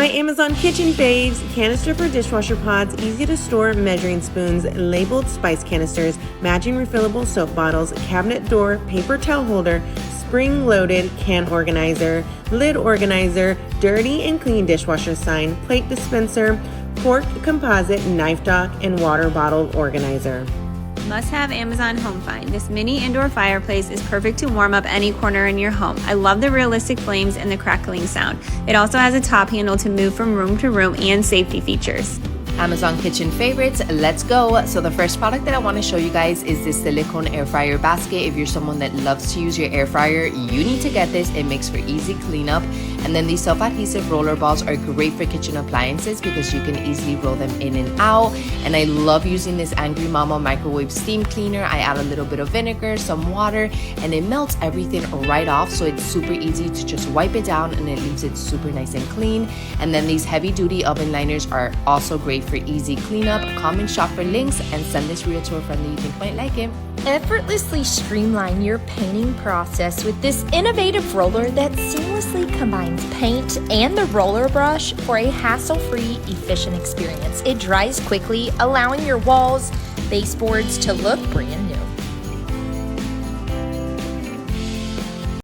My Amazon kitchen faves: canister for dishwasher pods, easy to store measuring spoons, labeled spice canisters, matching refillable soap bottles, cabinet door, paper towel holder, spring-loaded can organizer, lid organizer, dirty and clean dishwasher sign, plate dispenser, cork composite knife dock, and water bottle organizer. Must-have Amazon home find. This mini indoor fireplace is perfect to warm up any corner in your home. I love the realistic flames and the crackling sound. It also has a top handle to move from room to room and safety features. Amazon kitchen favorites, let's go. So the first product that I want to show you guys is this silicone air fryer basket. If you're someone that loves to use your air fryer, you need to get this. It makes for easy cleanup. And then these self-adhesive roller balls are great for kitchen appliances because you can easily roll them in and out. And I love using this Angry Mama microwave steam cleaner. I add a little bit of vinegar, some water, and it melts everything right off. So it's super easy to just wipe it down and it leaves it super nice and clean. And then these heavy duty oven liners are also great for easy cleanup. Comment, shop for links, and send this reel to a friend that you think might like it. Effortlessly streamline your painting process with this innovative roller that seamlessly combines paint and the roller brush for a hassle-free, efficient experience. It dries quickly, allowing your walls, baseboards to look brand new.